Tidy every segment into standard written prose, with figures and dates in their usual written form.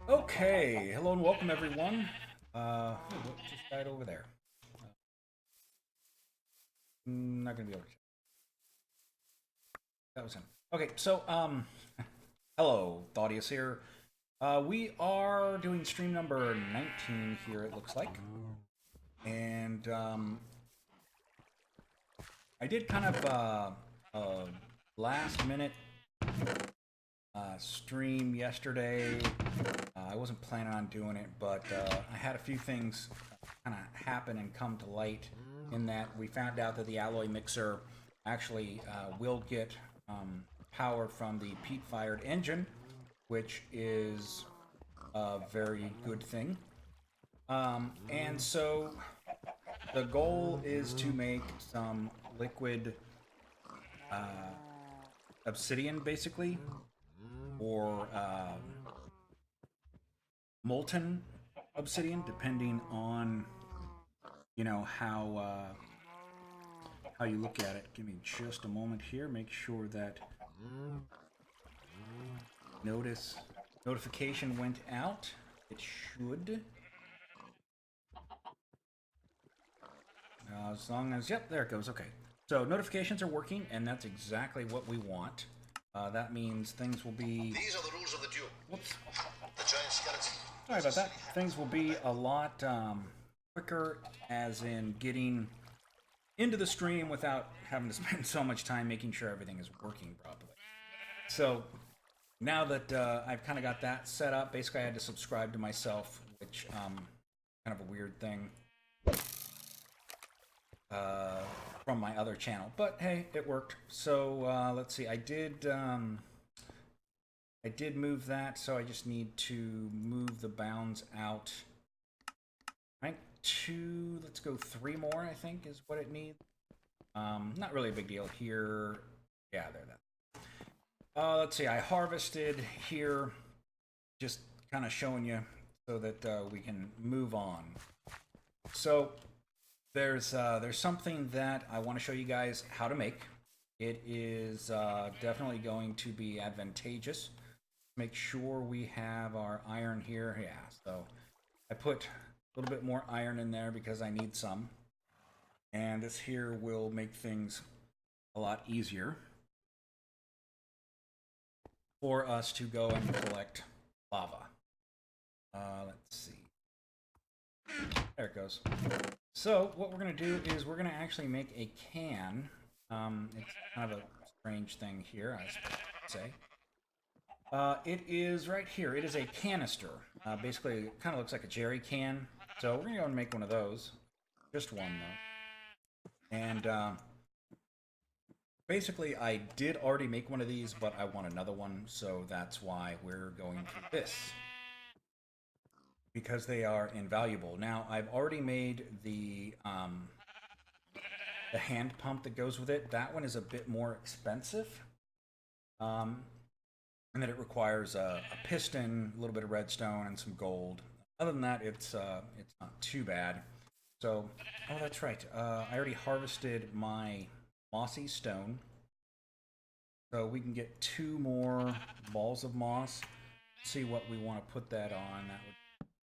Okay, hello and welcome everyone. What just died over there? Not gonna be able to check. That was him. Okay, hello, Thaddeus here. We are doing stream number 19 here, it looks like. And I did kind of a last minute stream yesterday. I wasn't planning on doing it, but I had a few things kind of happen and come to light in that we found out that the alloy mixer actually will get power from the peat-fired engine, which is a very good thing. And so the goal is to make some liquid obsidian, basically, or molten obsidian, depending on how you look at it. Give me just a moment here. Make sure that notification went out. It should. As long as, yep, there it goes. Okay. So notifications are working, and that's exactly what we want. That means things will be. These are the rules of the duel. Whoops. The giant skeleton. Sorry about that. Things will be a lot quicker, as in getting into the stream without having to spend so much time making sure everything is working properly. So now that I've kind of got that set up, basically I had to subscribe to myself, which kind of a weird thing from my other channel. But hey, it worked. So let's see. I did move that, so I just need to move the bounds out. Rank 2, let's go 3 more, I think, is what it needs. Not really a big deal here. Yeah, there, that. Let's see, I harvested here, just kind of showing you so that we can move on. So there's something that I want to show you guys how to make. It is definitely going to be advantageous. Make sure we have our iron here. Yeah, so I put a little bit more iron in there because I need some. And this here will make things a lot easier for us to go and collect lava. Let's see. There it goes. So what we're going to do is we're going to actually make a can. It's kind of a strange thing here, I suppose I say. It is right here. It is a canister. Basically, it kind of looks like a jerry can. So we're going to go and make one of those. Just one, though. And basically, I did already make one of these, but I want another one. So that's why we're going through this. Because they are invaluable. Now, I've already made the hand pump that goes with it. That one is a bit more expensive. And then it requires a piston, a little bit of redstone, and some gold. Other than that, it's not too bad. So, oh, that's right. I already harvested my mossy stone, so we can get 2 more balls of moss. See what we want to put that on. That would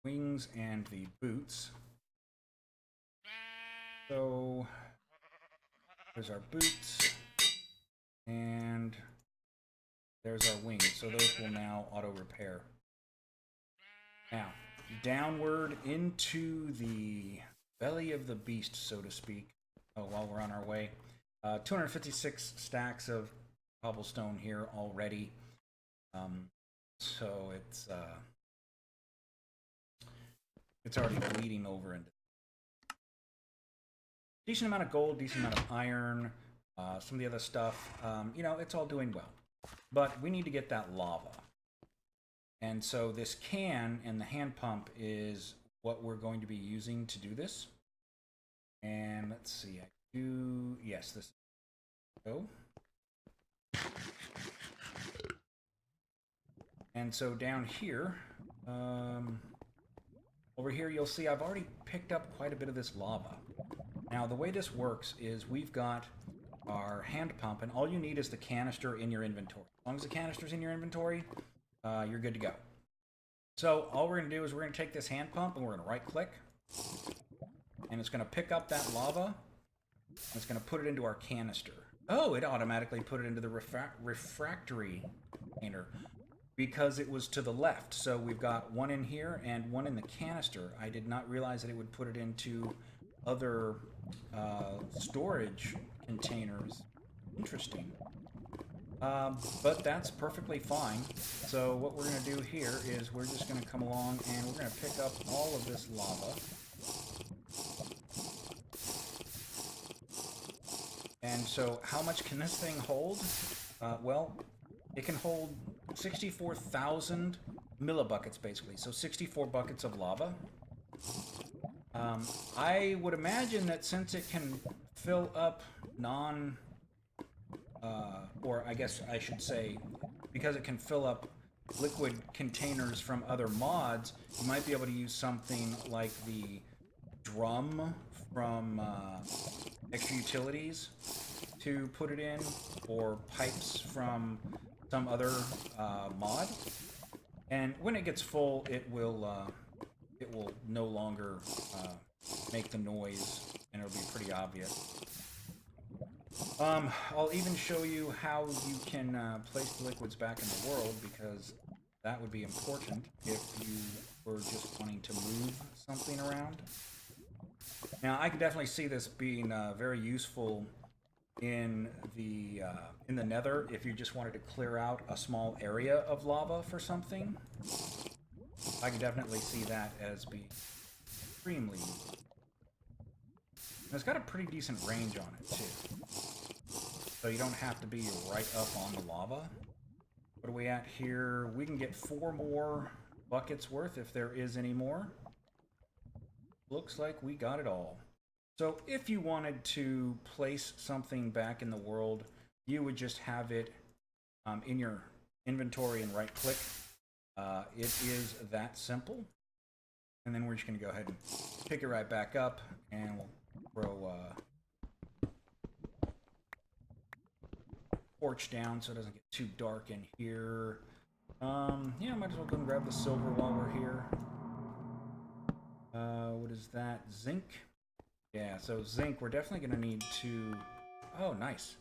be wings and the boots. So there's our boots and there's our wings, so those will now auto-repair. Now, downward into the belly of the beast, so to speak, while we're on our way. 256 stacks of cobblestone here already. So it's already bleeding over into decent amount of gold, decent amount of iron, some of the other stuff. It's all doing well. But we need to get that lava. And so this can and the hand pump is what we're going to be using to do this. And let's see, yes, this go. And so down here, over here, you'll see I've already picked up quite a bit of this lava. Now, the way this works is we've got our hand pump, and all you need is the canister in your inventory. As long as the canister's in your inventory, you're good to go. So all we're going to do is we're going to take this hand pump and we're going to right click. And it's going to pick up that lava. And it's going to put it into our canister. Oh, it automatically put it into the refractory container because it was to the left. So we've got one in here and one in the canister. I did not realize that it would put it into other storage containers. Interesting. But that's perfectly fine. So what we're going to do here is we're just going to come along and we're going to pick up all of this lava. And so how much can this thing hold? Well, it can hold 64,000 millibuckets, basically. So 64 buckets of lava. I would imagine that since it can fill up or I guess I should say, because it can fill up liquid containers from other mods, you might be able to use something like the drum from Extra Utilities to put it in, or pipes from some other mod. And when it gets full, it will no longer make the noise, and it'll be pretty obvious. I'll even show you how you can place the liquids back in the world, because that would be important if you were just wanting to move something around. Now, I can definitely see this being very useful in the Nether if you just wanted to clear out a small area of lava for something. I can definitely see that as being extremely useful. And it's got a pretty decent range on it too. So you don't have to be right up on the lava. What are we at here? We can get 4 more buckets worth if there is any more. Looks like we got it all. So if you wanted to place something back in the world, you would just have it in your inventory and right click. It is that simple. And then we're just going to go ahead and pick it right back up, and we'll throw torch down so it doesn't get too dark in here. Yeah, might as well go and grab the silver while we're here. What is that? Zinc? Yeah, so zinc, we're definitely going to need to... Oh, nice.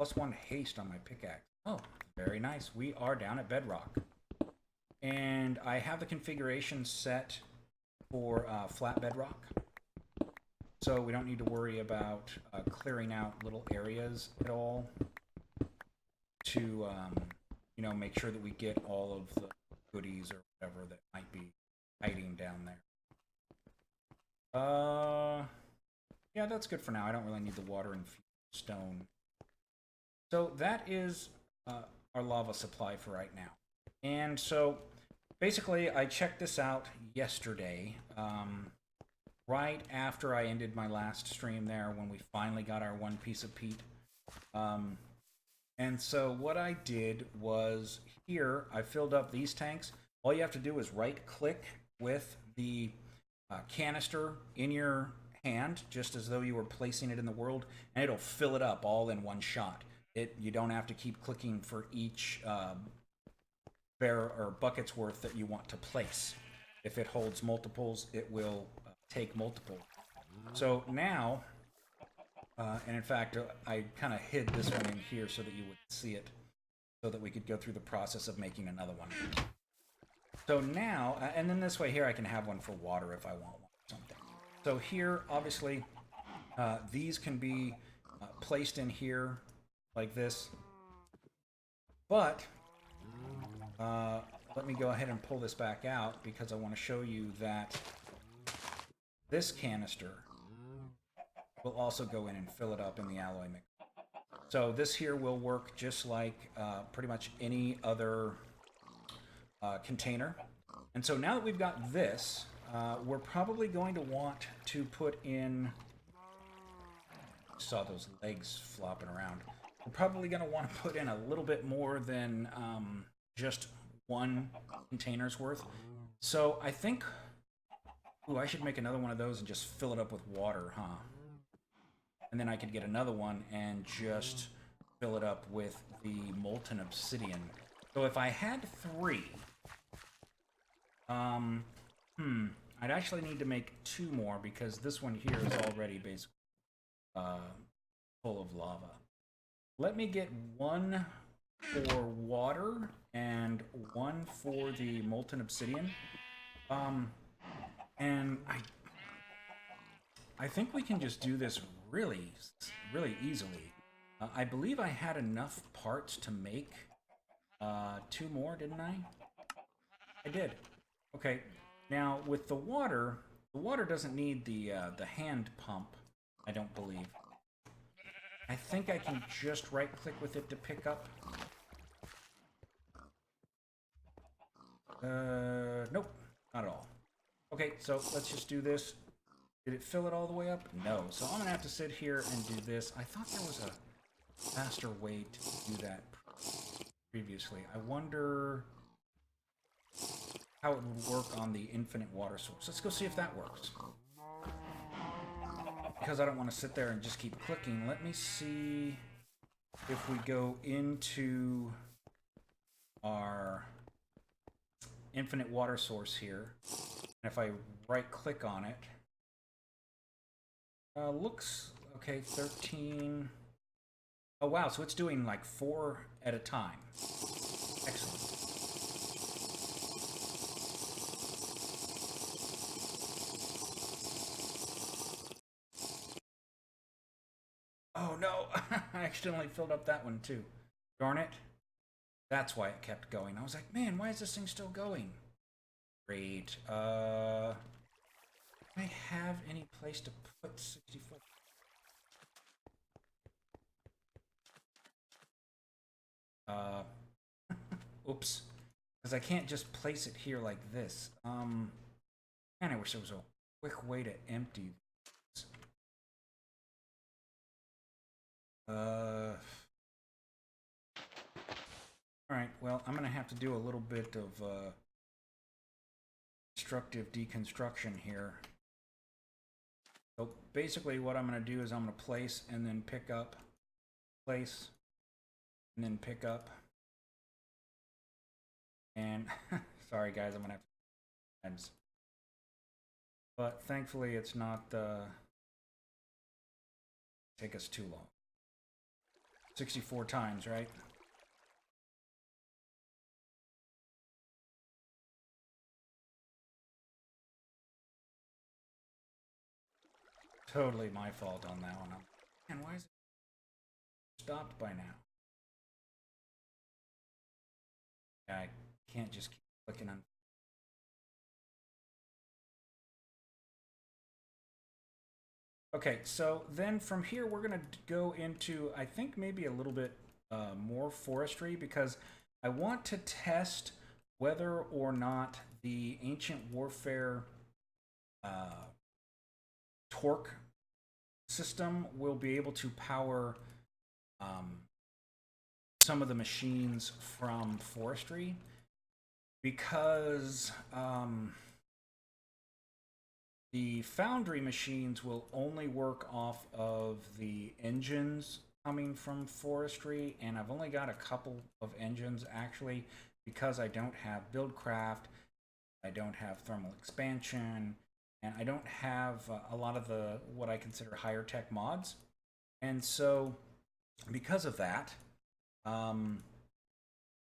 +1 haste on my pickaxe. Oh, very nice. We are down at bedrock. And I have the configuration set for flat bedrock. So we don't need to worry about clearing out little areas at all to, you know, make sure that we get all of the goodies or whatever that might be hiding down there. Yeah, that's good for now. I don't really need the water and stone. So that is our lava supply for right now. And so basically I checked this out yesterday, right after I ended my last stream there, when we finally got our 1 piece of peat. And so what I did was, here I filled up these tanks. All you have to do is right click with the canister in your hand, just as though you were placing it in the world, and it'll fill it up all in one shot. You don't have to keep clicking for each barrel or bucket's worth that you want to place. If it holds multiples, it will take multiple. So now, and in fact, I kind of hid this one in here so that you would see it, so that we could go through the process of making another one. So now, and then this way here, I can have one for water if I want one or something. So here, obviously, these can be placed in here like this. But let me go ahead and pull this back out, because I want to show you that this canister will also go in and fill it up in the alloy mix. So this here will work just like pretty much any other container. And so now that we've got this, we're probably going to want to put in... Saw those legs flopping around. We're probably going to want to put in a little bit more than just 1 container's worth. So I think... Ooh, I should make another one of those and just fill it up with water, huh? And then I could get another one and just fill it up with the molten obsidian. So if I had 3, Um, I'd actually need to make 2 more because this one here is already basically full of lava. Let me get 1 for water and 1 for the molten obsidian. And I think we can just do this really, really easily. I believe I had enough parts to make 2 more, didn't I? I did. Okay. Now with the water doesn't need the hand pump. I don't believe. I think I can just right-click with it to pick up. Nope, not at all. Okay, so let's just do this. Did it fill it all the way up? No. So I'm gonna have to sit here and do this. I thought there was a faster way to do that previously. I wonder how it would work on the infinite water source. Let's go see if that works. Because I don't want to sit there and just keep clicking, let me see if we go into our infinite water source here. And if I right click on it, looks okay, 13. Oh wow, so it's doing like 4 at a time. Excellent. Oh no, I accidentally filled up that one too. Darn it. That's why it kept going. I was like, man, why is this thing still going? Great. Do I have any place to put 64? Oops. Because I can't just place it here like this. Man, I wish there was a quick way to empty this. Alright, well, I'm going to have to do a little bit of constructive deconstruction here. So basically what I'm going to do is I'm going to place and then pick up, place, and then pick up. And sorry guys, I'm going to have to... But thankfully it's not take us too long. 64 times, right? Totally my fault on that one. Man, why is it stopped by now? Yeah, I can't just keep clicking on. Okay, so then from here we're gonna go into, I think maybe a little bit more forestry, because I want to test whether or not the ancient warfare torque system will be able to power some of the machines from forestry, because the foundry machines will only work off of the engines coming from forestry, and I've only got a couple of engines actually, because I don't have Buildcraft, I don't have thermal expansion, and I don't have a lot of the what I consider higher tech mods. And so because of that,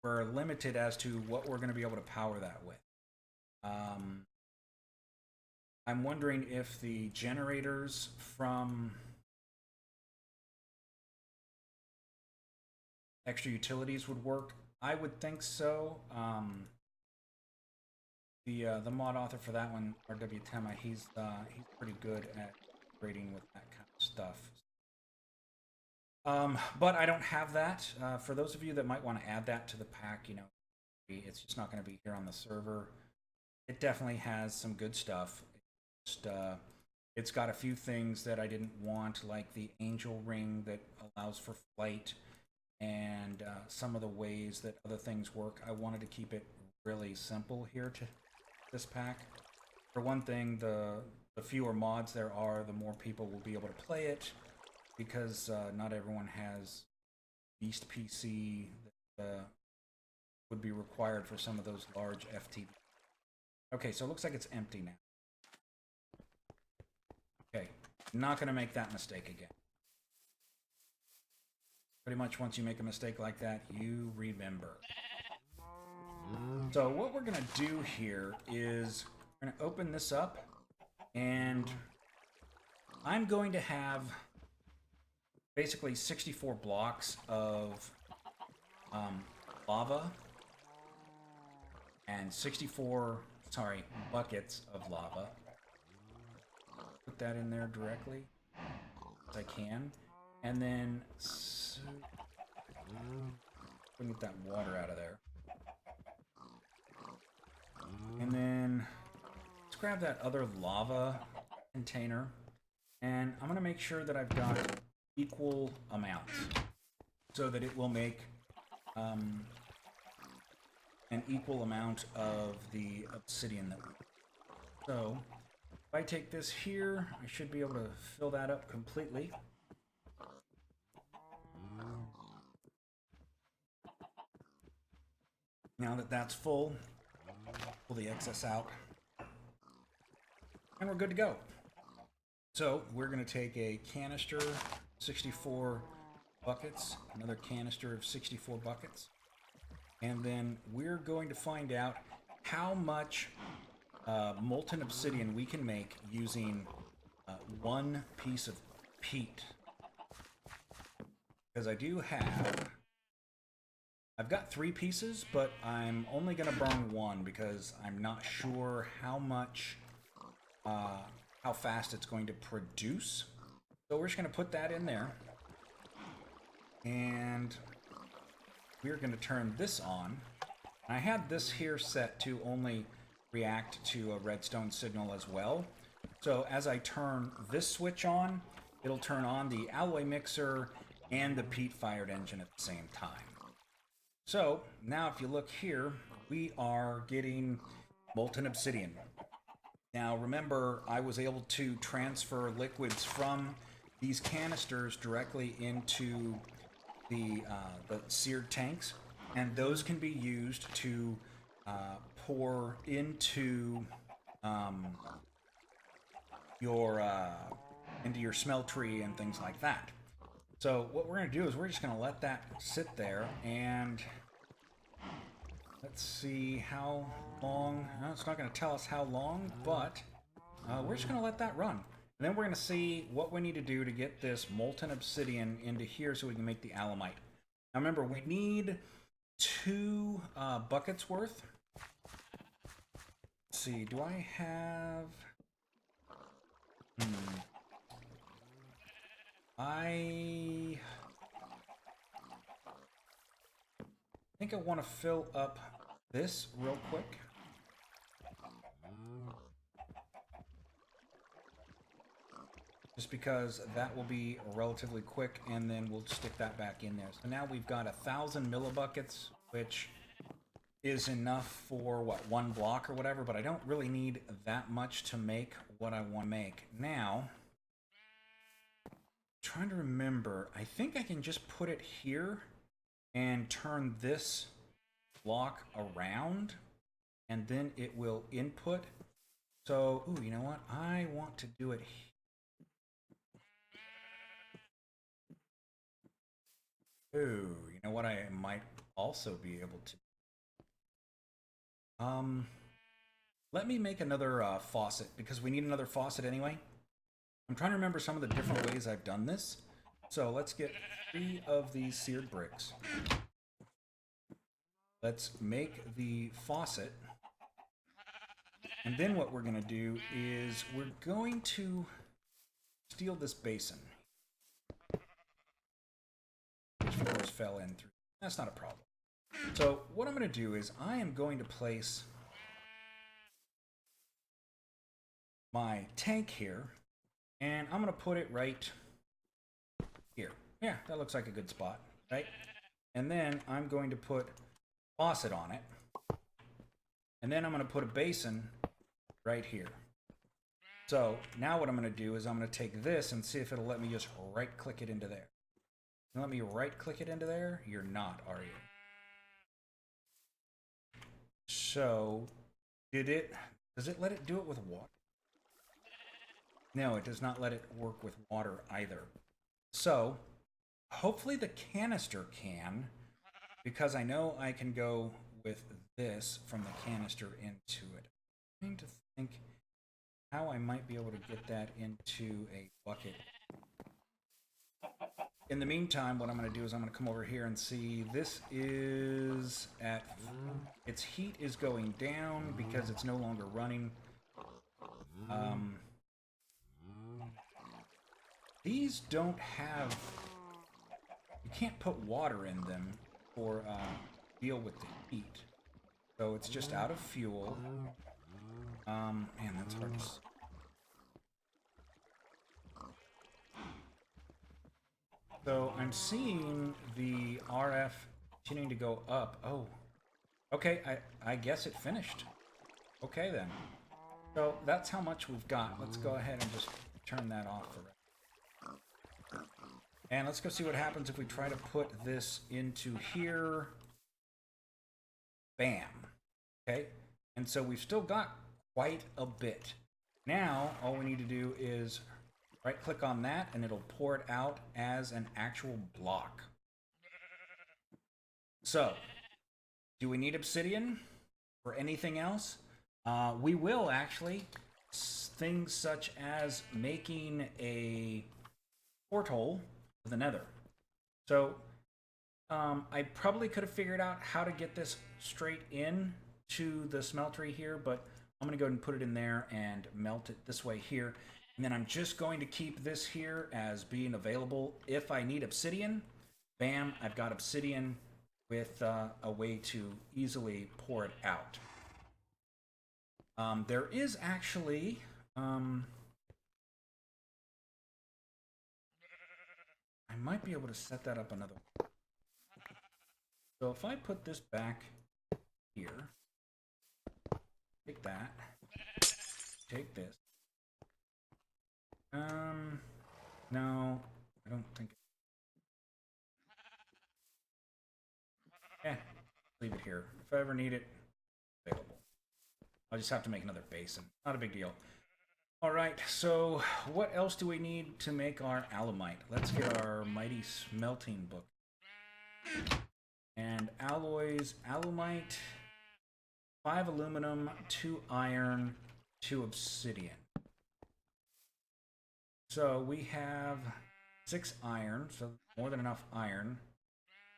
we're limited as to what we're going to be able to power that with. I'm wondering if the generators from extra utilities would work. I would think so. The mod author for that one, R.W. Tema, he's pretty good at grading with that kind of stuff. But I don't have that. For those of you that might want to add that to the pack, you know, it's just not going to be here on the server. It definitely has some good stuff. It's got a few things that I didn't want, like the angel ring that allows for flight, and some of the ways that other things work. I wanted to keep it really simple here to this pack. For one thing, the fewer mods there are, the more people will be able to play it, because not everyone has Beast PC that would be required for some of those large FTV. Okay, so it looks like it's empty now. Okay, not going to make that mistake again. Pretty much once you make a mistake like that, you remember. So what we're going to do here is we're going to open this up, and I'm going to have basically 64 blocks of lava and 64, buckets of lava. Put that in there directly as I can, and then get that water out of there. And then let's grab that other lava container, and I'm gonna make sure that I've got equal amounts so that it will make an equal amount of the obsidian that we. So if I take this here, I should be able to fill that up completely. Now that that's full, pull the excess out, and we're good to go. So we're going to take a canister, 64 buckets, another canister of 64 buckets, and then we're going to find out how much molten obsidian we can make using one piece of peat. Because I've got 3 pieces, but I'm only going to burn 1 because I'm not sure how fast it's going to produce. So we're just going to put that in there. And we're going to turn this on. I had this here set to only react to a redstone signal as well. So as I turn this switch on, it'll turn on the alloy mixer and the peat-fired engine at the same time. So now if you look here, we are getting molten obsidian. Now remember, I was able to transfer liquids from these canisters directly into the seared tanks, and those can be used to pour into your smeltery and things like that. So what we're going to do is we're just going to let that sit there, and let's see how long. No, it's not going to tell us how long, but we're just going to let that run. And then we're going to see what we need to do to get this molten obsidian into here so we can make the alamite. Now remember, we need 2 buckets worth. Let's see, do I have... I think I want to fill up this real quick. Just because that will be relatively quick, and then we'll stick that back in there. So now we've got 1,000 millibuckets, which is enough for, what, 1 block or whatever, but I don't really need that much to make what I want to make. Now, trying to remember, I think I can just put it here and turn this block around, and then it will input. So, ooh, you know what? I want to do it here. Ooh, you know what I might also be able to... let me make another faucet, because we need another faucet anyway. I'm trying to remember some of the different ways I've done this. So let's get 3 of these seared bricks. Let's make the faucet. And then what we're going to do is we're going to steal this basin. Which of course fell in through. That's not a problem. So what I'm going to do is I am going to place my tank here, and I'm going to put it right here. Yeah, that looks like a good spot, right? And then I'm going to put a faucet on it, and then I'm going to put a basin right here. So now what I'm going to do is I'm going to take this and see if it'll let me just right click it into there. You let me right click it into there? You're not, are you? So did it Does it let it do it with water? No, it does not let it work with water either. So, hopefully the canister can, because I know I can go with this from the canister into it. I'm trying to think how I might be able to get that into a bucket. In the meantime, what I'm going to do is I'm going to come over here and see this is at... Its heat is going down because it's no longer running. These don't have... You can't put water in them or deal with the heat. So it's just out of fuel. Man, that's hard to see. So I'm seeing the RF continuing to go up. Oh, okay, I guess it finished. Okay then. So that's how much we've got. Let's go ahead and just turn that off for right. And let's go see what happens if we try to put this into here. Bam. Okay, and so we've still got quite a bit. Now, all we need to do is right-click on that, and it'll pour it out as an actual block. So, do we need obsidian for anything else? We will, actually. Things such as making a porthole to the nether. So, I probably could have figured out how to get this straight in to the smeltery here, but I'm going to go ahead and put it in there and melt it this way here. And then I'm just going to keep this here as being available if I need obsidian. Bam, I've got obsidian with a way to easily pour it out. There is actually... I might be able to set that up another way. So if I put this back here, take that, take this. No, I don't think. Leave it here. If I ever need it, available. I'll just have to make another basin. Not a big deal. Alright, so what else do we need to make our alumite? Let's get our mighty smelting book. And alloys, alumite, 5 aluminum, 2 iron, 2 obsidian. So we have 6 iron, so more than enough iron.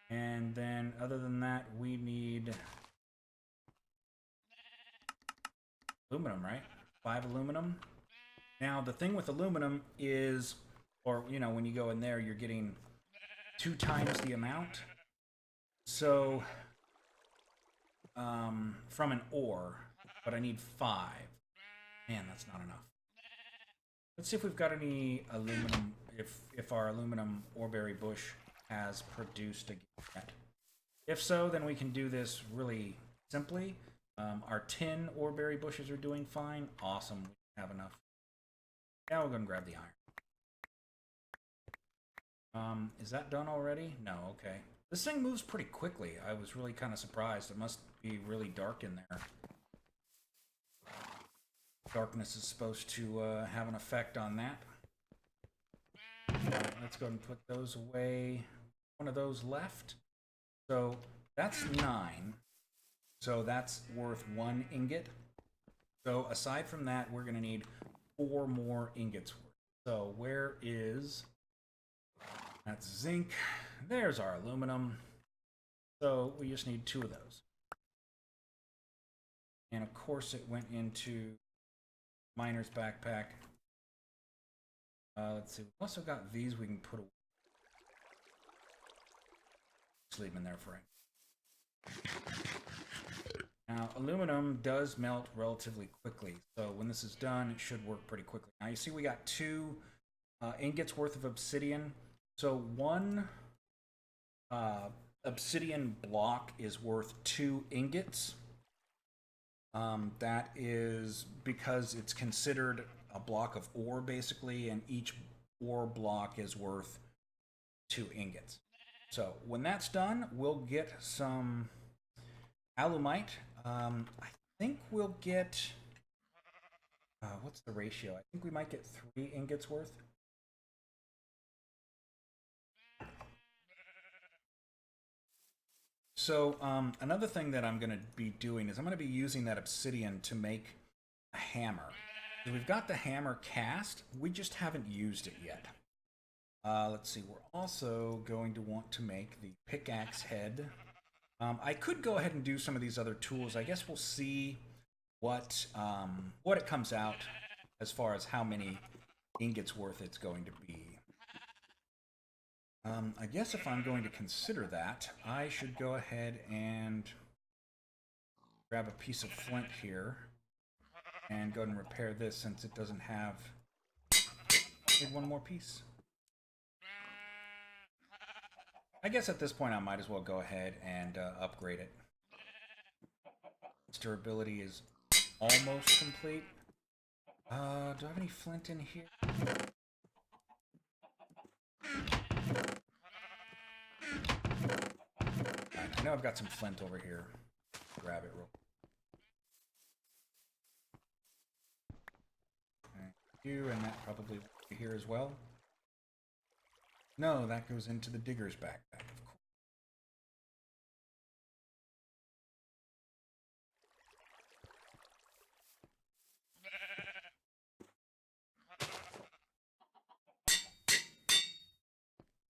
And then other than that, we need aluminum, right? 5 aluminum. Now, the thing with aluminum is, or, you know, when you go in there, you're getting 2 times the amount. So, from an ore, but I need 5. Man, that's not enough. Let's see if we've got any aluminum, if our aluminum oreberry bush has produced again yet. If so, then we can do this really simply. Our tin oreberry bushes are doing fine. Awesome, we have enough. Now we're going to grab the iron. Is that done already? No, okay. This thing moves pretty quickly. I was really kind of surprised. It must be really dark in there. Darkness is supposed to have an effect on that. Right, let's go ahead and put those away. One of those left. So that's 9. So that's worth 1 ingot. So aside from that, we're going to need 4 more ingots worth. So where is... That's zinc. There's our aluminum. So we just need 2 of those. And of course it went into miner's backpack. Let's see. We've also got these we can put away. Just leave them in there for right now. Now, aluminum does melt relatively quickly. So when this is done, it should work pretty quickly. Now you see we got 2 ingots worth of obsidian. So 1 obsidian block is worth 2 ingots. That is because it's considered a block of ore, basically, and each ore block is worth 2 ingots. So when that's done, we'll get some alumite. I think we'll get What's the ratio? I think we might get 3 ingots worth. So another thing that I'm going to be doing is I'm going to be using that obsidian to make a hammer. So we've got the hammer cast, we just haven't used it yet. Let's see, we're also going to want to make the pickaxe head. I could go ahead and do some of these other tools. I guess we'll see what it comes out as far as how many ingots worth it's going to be. I guess if I'm going to consider that, I should go ahead and grab a piece of flint here and go ahead and repair this since it doesn't have... Need one more piece. I guess at this point I might as well go ahead and upgrade it. Its durability is almost complete. Do I have any flint in here? I know I've got some flint over here. Grab it real quick. Thank you, and that probably will be here as well. No, that goes into the digger's backpack, of course.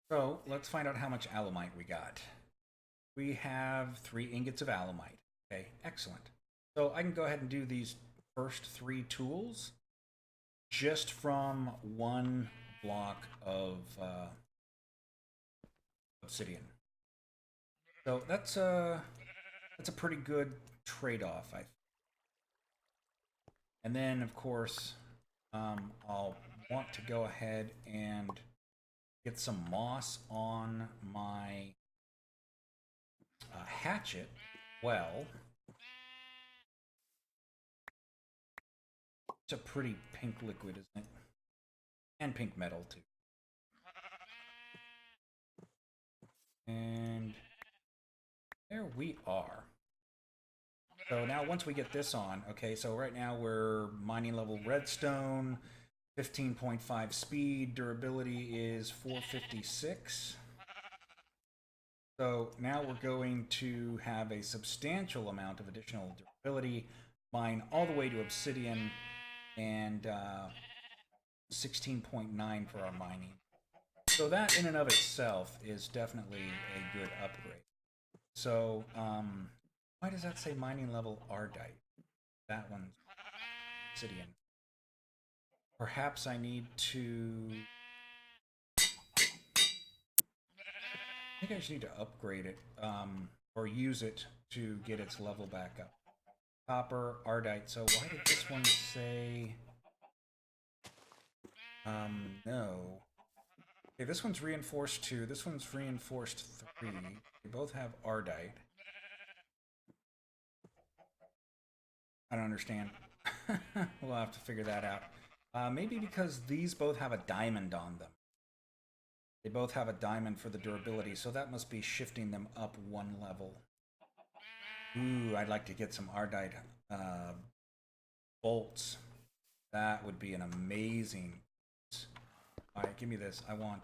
So, let's find out how much alumite we got. We have 3 ingots of alumite. Okay, excellent. So I can go ahead and do these first 3 tools just from 1 block of obsidian. So that's a pretty good trade-off, I think. And then, of course, I'll want to go ahead and get some moss on my hatchet. Well, it's a pretty pink liquid, isn't it? And pink metal, too. And there we are. So now once we get this on, okay, so right now we're mining level redstone, 15.5 speed, durability is 456. So now we're going to have a substantial amount of additional durability, mine all the way to obsidian, and 16.9 for our mining. So that in and of itself is definitely a good upgrade. So, why does that say mining level Ardite? That one's obsidian. Perhaps I need to... I think I just need to upgrade it, or use it to get its level back up. Copper, Ardite, so why did this one say... no. Okay, this one's reinforced 2, this one's reinforced 3. They both have Ardite. I don't understand. We'll have to figure that out. Maybe because these both have a diamond on them. They both have a diamond for the durability, so that must be shifting them up 1 level. Ooh, I'd like to get some Ardite bolts. That would be an amazing... Alright, give me this. I want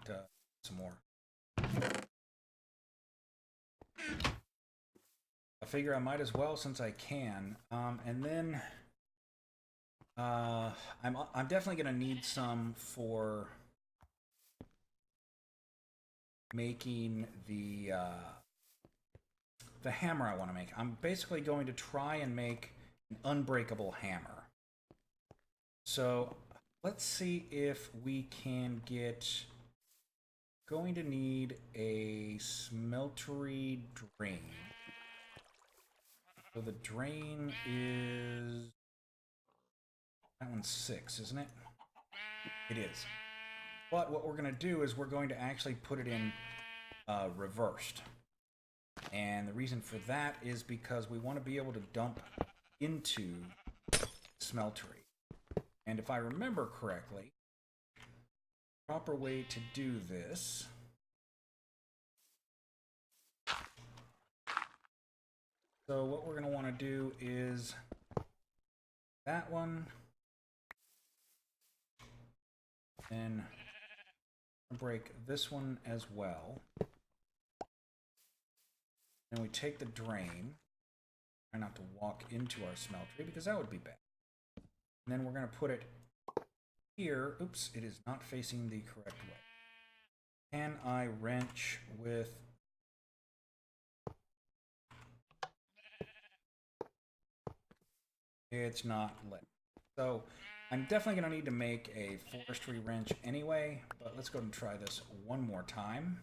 some more. I figure I might as well since I can. And then I'm definitely gonna need some for making the hammer I want to make. I'm basically going to try and make an unbreakable hammer. So let's see if we can get... Going to need a smeltery drain. So the drain is... That one's 6, isn't it? It is. But what we're going to do is we're going to actually put it in reversed. And the reason for that is because we want to be able to dump into smeltery. And if I remember correctly, the proper way to do this... So what we're going to want to do is that one, Then break this one as well. Then we take the drain. Try not to walk into our smeltery because that would be bad. And then we're going to put it here. Oops, it is not facing the correct way. Can I wrench with... It's not lit. So I'm definitely going to need to make a forestry wrench anyway, but let's go ahead and try this one more time.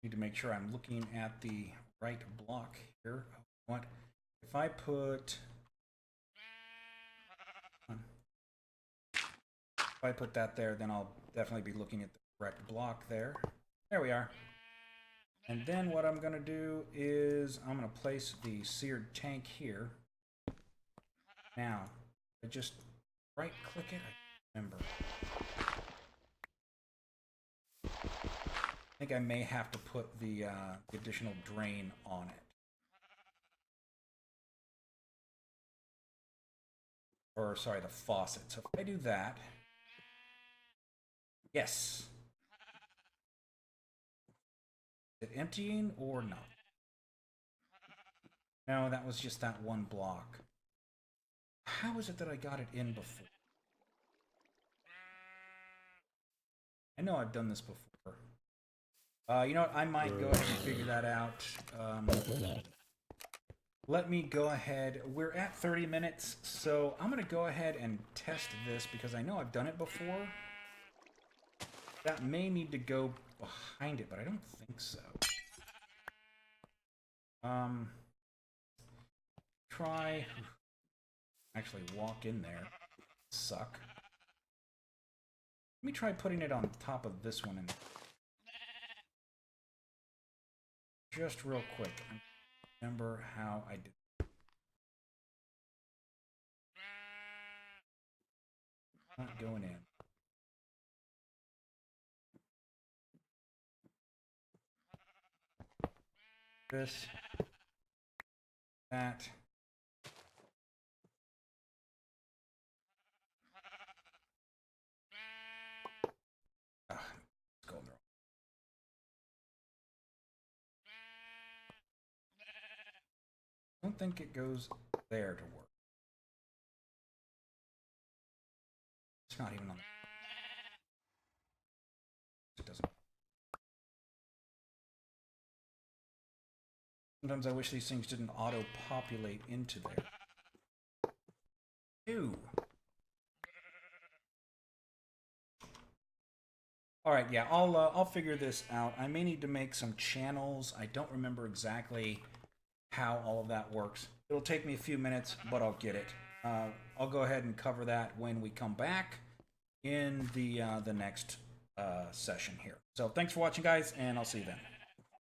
Need to make sure I'm looking at the right block here. What if I put... If I put that there, then I'll definitely be looking at the correct block there. There we are. And then what I'm going to do is I'm going to place the seared tank here. Now, I just right-click it. I remember. I think I may have to put the additional drain on it. Or, sorry, the faucet. So if I do that... Yes. Is it emptying or not? No, that was just that one block. How is it that I got it in before? I know I've done this before. You know what? I might go ahead and figure that out. Let me go ahead. We're at 30 minutes, so I'm going to go ahead and test this because I know I've done it before. That may need to go behind it, but I don't think so. Try... Actually walk in there. Suck. Let me try putting it on top of this one and just real quick. Remember how I did. Not going in. This. That. It's going wrong. I don't think it goes there to work. It's not even on the... It doesn't. Sometimes I wish these things didn't auto-populate into there. Ew. Alright, yeah, I'll figure this out. I may need to make some channels. I don't remember exactly how all of that works. It'll take me a few minutes, but I'll get it. I'll go ahead and cover that when we come back in the next session here. So thanks for watching, guys, and I'll see you then.